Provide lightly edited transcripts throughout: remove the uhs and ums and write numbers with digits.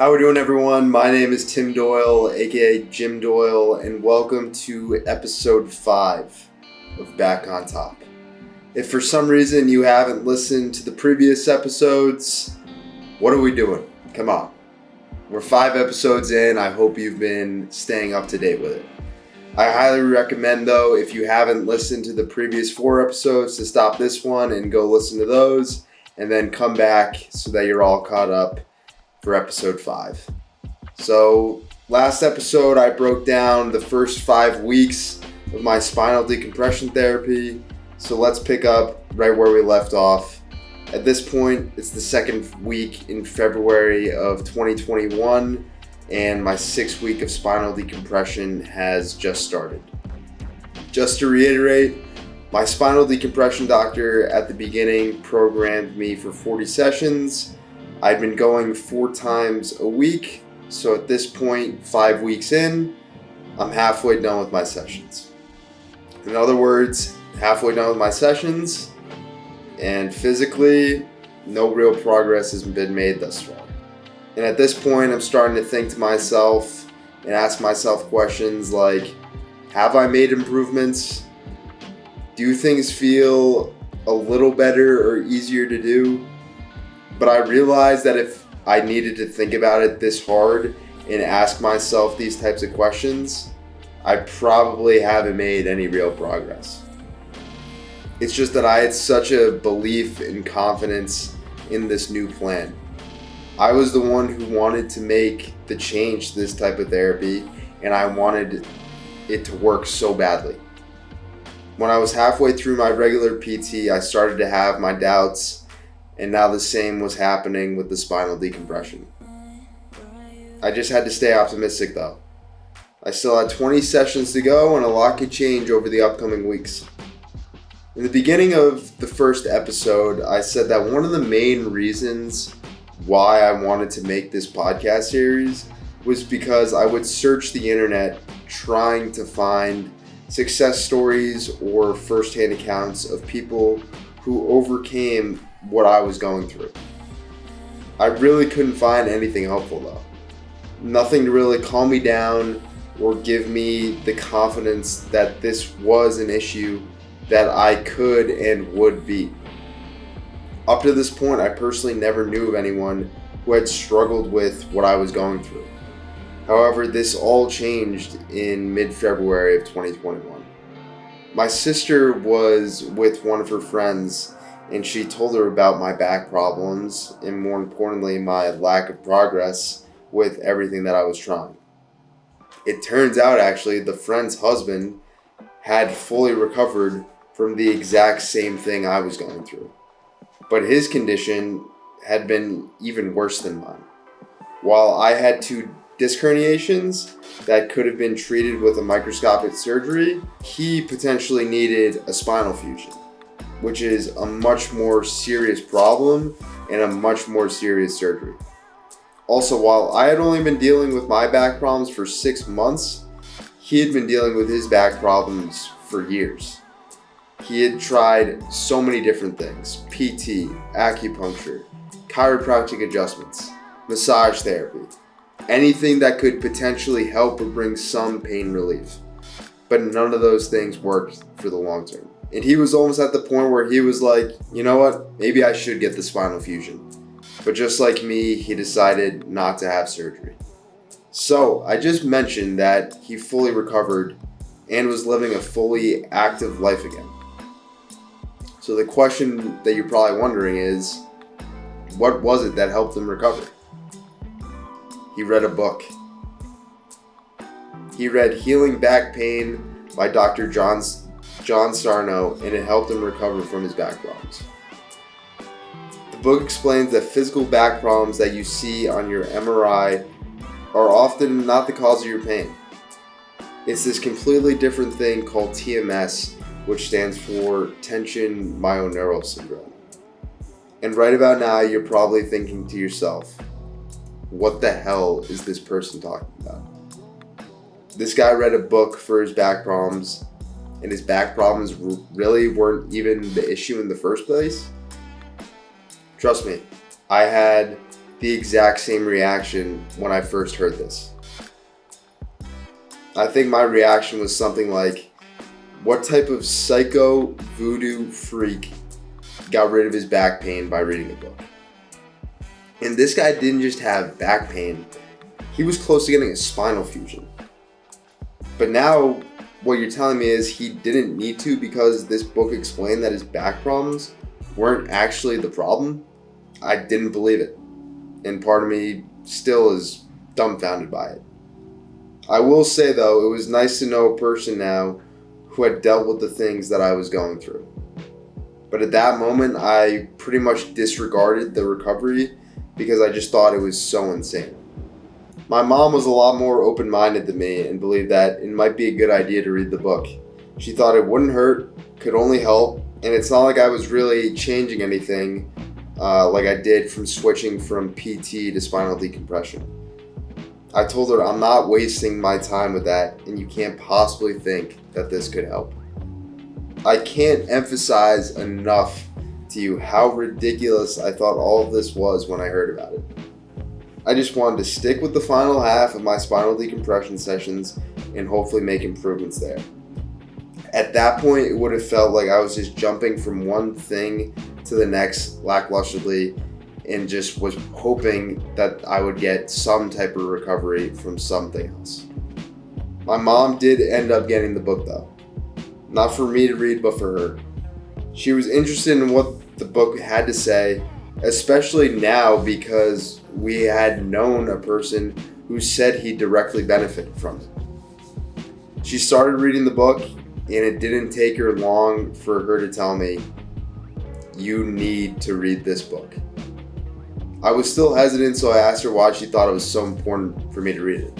How we doing, everyone? My name is Tim Doyle, aka Jim Doyle, and welcome to episode 5 of Back on Top. If for some reason you haven't listened to the previous episodes, what are we doing? Come on. We're 5 episodes in. I hope you've been staying up to date with it. I highly recommend, though, if you haven't listened to the previous 4 episodes, to stop this one and go listen to those, and then come back so that you're all caught up for episode 5. So last episode I broke down the first 5 weeks of my spinal decompression therapy. So let's pick up right where we left off. At this point, it's the second week in February of 2021, and my 6th week of spinal decompression has just started. Just to reiterate, my spinal decompression doctor at the beginning programmed me for 40 sessions. I'd been going 4 times a week, so at this point, 5 weeks in, I'm halfway done with my sessions. In other words, halfway done with my sessions, and physically, no real progress has been made thus far. And at this point, I'm starting to think to myself and ask myself questions like, have I made improvements? Do things feel a little better or easier to do? But I realized that if I needed to think about it this hard and ask myself these types of questions, I probably haven't made any real progress. It's just that I had such a belief and confidence in this new plan. I was the one who wanted to make the change to this type of therapy, and I wanted it to work so badly. When I was halfway through my regular PT, I started to have my doubts, and now the same was happening with the spinal decompression. I just had to stay optimistic though. I still had 20 sessions to go, and a lot could change over the upcoming weeks. In the beginning of the first episode, I said that one of the main reasons why I wanted to make this podcast series was because I would search the internet trying to find success stories or first-hand accounts of people who overcame what I was going through. I really couldn't find anything helpful though. Nothing to really calm me down or give me the confidence that this was an issue that I could and would beat. Up to this point, I personally never knew of anyone who had struggled with what I was going through. However, this all changed in mid-February of 2021. My sister was with one of her friends, and she told her about my back problems and, more importantly, my lack of progress with everything that I was trying. It turns out, actually, the friend's husband had fully recovered from the exact same thing I was going through. But his condition had been even worse than mine. While I had 2 disc herniations that could have been treated with a microscopic surgery, he potentially needed a spinal fusion, which is a much more serious problem and a much more serious surgery. Also, while I had only been dealing with my back problems for 6 months, he had been dealing with his back problems for years. He had tried so many different things: PT, acupuncture, chiropractic adjustments, massage therapy, anything that could potentially help or bring some pain relief. But none of those things worked for the long term. And he was almost at the point where he was like, you know what, maybe I should get the spinal fusion. But just like me, he decided not to have surgery. So I just mentioned that he fully recovered and was living a fully active life again. So the question that you're probably wondering is, what was it that helped him recover? He read a book. He read Healing Back Pain by Dr. John Sarno, and it helped him recover from his back problems. The book explains that physical back problems that you see on your MRI are often not the cause of your pain. It's this completely different thing called TMS, which stands for Tension Myoneural Syndrome. And right about now, you're probably thinking to yourself, what the hell is this person talking about? This guy read a book for his back problems, and his back problems really weren't even the issue in the first place? Trust me, I had the exact same reaction when I first heard this. I think my reaction was something like, what type of psycho voodoo freak got rid of his back pain by reading the book? And this guy didn't just have back pain, he was close to getting a spinal fusion. But now, what you're telling me is he didn't need to because this book explained that his back problems weren't actually the problem? I didn't believe it. And part of me still is dumbfounded by it. I will say though, it was nice to know a person now who had dealt with the things that I was going through. But at that moment, I pretty much disregarded the recovery because I just thought it was so insane. My mom was a lot more open-minded than me and believed that it might be a good idea to read the book. She thought it wouldn't hurt, could only help, and it's not like I was really changing anything like I did from switching from PT to spinal decompression. I told her I'm not wasting my time with that and you can't possibly think that this could help. I can't emphasize enough to you how ridiculous I thought all of this was when I heard about it. I just wanted to stick with the final half of my spinal decompression sessions and hopefully make improvements there. At that point, it would have felt like I was just jumping from one thing to the next lacklusterly and just was hoping that I would get some type of recovery from something else. My mom did end up getting the book though. Not for me to read, but for her. She was interested in what the book had to say, especially now because we had known a person who said he directly benefited from it. She started reading the book, and it didn't take her long for her to tell me, you need to read this book. I was still hesitant, so I asked her why she thought it was so important for me to read it.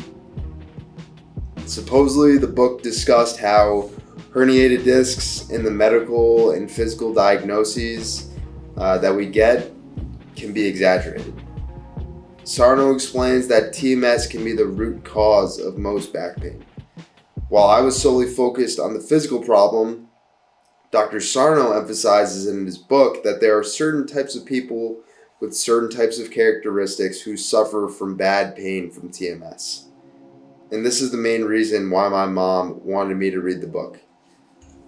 Supposedly, the book discussed how herniated discs and the medical and physical diagnoses that we get can be exaggerated. Sarno explains that TMS can be the root cause of most back pain. While I was solely focused on the physical problem, Dr. Sarno emphasizes in his book that there are certain types of people with certain types of characteristics who suffer from bad pain from TMS. And this is the main reason why my mom wanted me to read the book.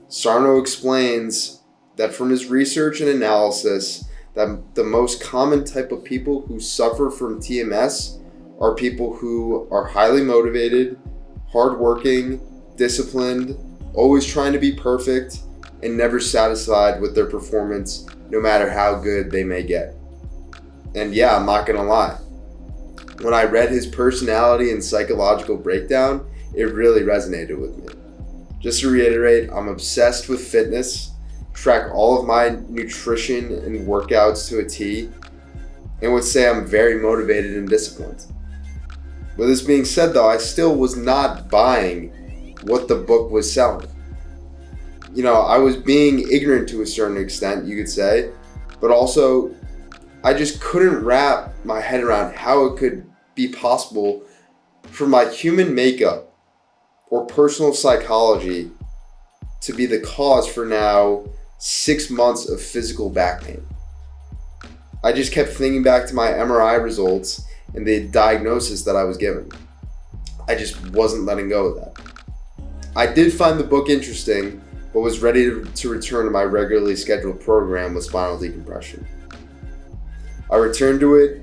Sarno explains that from his research and analysis, that the most common type of people who suffer from TMS are people who are highly motivated, hardworking, disciplined, always trying to be perfect, and never satisfied with their performance, no matter how good they may get. And yeah, I'm not gonna lie. When I read his personality and psychological breakdown, it really resonated with me. Just to reiterate, I'm obsessed with fitness, track all of my nutrition and workouts to a T, and would say I'm very motivated and disciplined. With this being said though, I still was not buying what the book was selling. I was being ignorant to a certain extent, you could say, but also I just couldn't wrap my head around how it could be possible for my human makeup or personal psychology to be the cause for now 6 months of physical back pain. I just kept thinking back to my MRI results and the diagnosis that I was given. I just wasn't letting go of that. I did find the book interesting, but was ready to return to my regularly scheduled program with spinal decompression. I returned to it,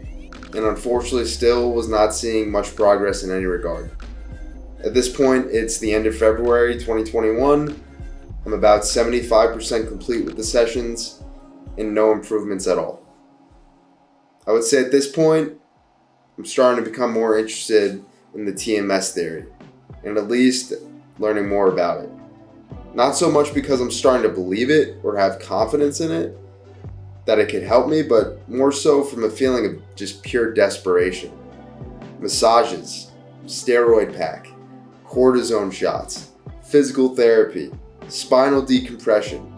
and unfortunately still was not seeing much progress in any regard. At this point, it's the end of February 2021. I'm about 75% complete with the sessions, and no improvements at all. I would say at this point, I'm starting to become more interested in the TMS theory, and at least learning more about it. Not so much because I'm starting to believe it or have confidence in it, that it could help me, but more so from a feeling of just pure desperation. Massages, steroid pack, cortisone shots, physical therapy, spinal decompression,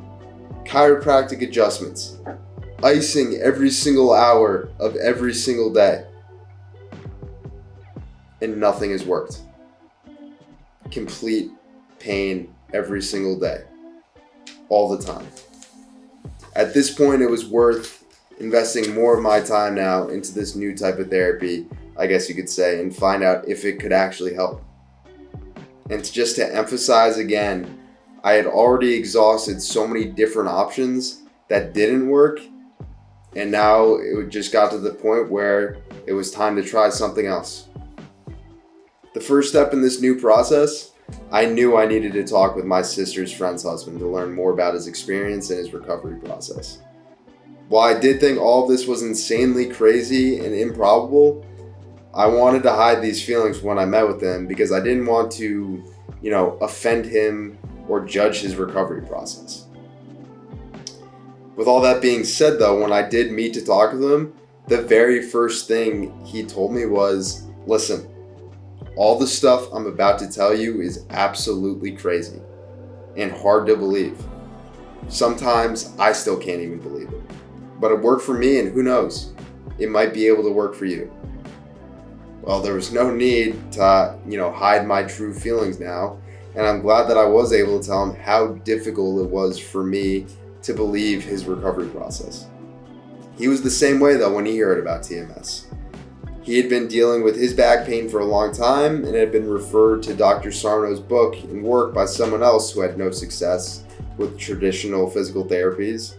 chiropractic adjustments, icing every single hour of every single day. And nothing has worked. Complete pain every single day. All the time. At this point, it was worth investing more of my time now into this new type of therapy, I guess you could say, and find out if it could actually help. And just to emphasize again, I had already exhausted so many different options that didn't work, and now it just got to the point where it was time to try something else. The first step in this new process, I knew I needed to talk with my sister's friend's husband to learn more about his experience and his recovery process. While I did think all of this was insanely crazy and improbable, I wanted to hide these feelings when I met with him because I didn't want to, offend him or judge his recovery process. With all that being said though, when I did meet to talk with him, the very first thing he told me was, listen, all the stuff I'm about to tell you is absolutely crazy and hard to believe. Sometimes I still can't even believe it. But it worked for me, and who knows, it might be able to work for you. Well, there was no need to, hide my true feelings now, and I'm glad that I was able to tell him how difficult it was for me to believe his recovery process. He was the same way though when he heard about TMS. He had been dealing with his back pain for a long time and had been referred to Dr. Sarno's book and work by someone else who had no success with traditional physical therapies,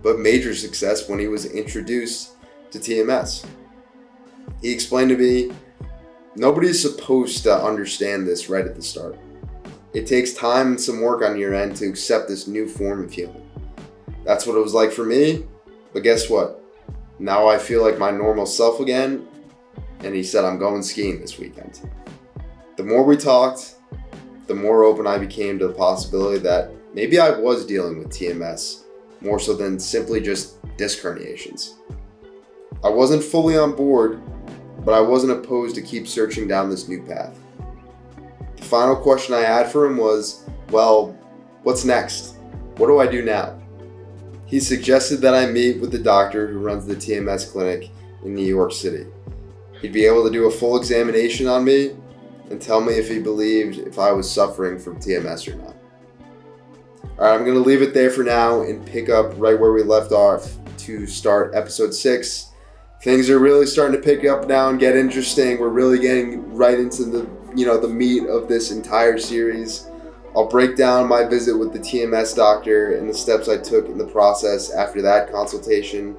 but major success when he was introduced to TMS. He explained to me, nobody's supposed to understand this right at the start. It takes time and some work on your end to accept this new form of healing. That's what it was like for me, but guess what? Now I feel like my normal self again, and he said I'm going skiing this weekend. The more we talked, the more open I became to the possibility that maybe I was dealing with TMS more so than simply just disc herniations. I wasn't fully on board, but I wasn't opposed to keep searching down this new path. The final question I had for him was, well, what's next? What do I do now? He suggested that I meet with the doctor who runs the TMS clinic in New York City. He'd be able to do a full examination on me and tell me if he believed if I was suffering from TMS or not. Alright, I'm going to leave it there for now and pick up right where we left off to start episode 6. Things are really starting to pick up now and get interesting. We're really getting right into the meat of this entire series. I'll break down my visit with the TMS doctor and the steps I took in the process after that consultation.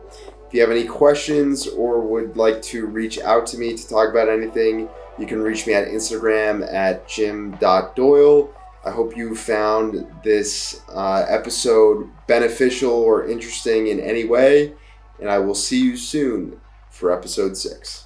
If you have any questions or would like to reach out to me to talk about anything, you can reach me at Instagram at jim.doyle. I hope you found this episode beneficial or interesting in any way, and I will see you soon for episode 6.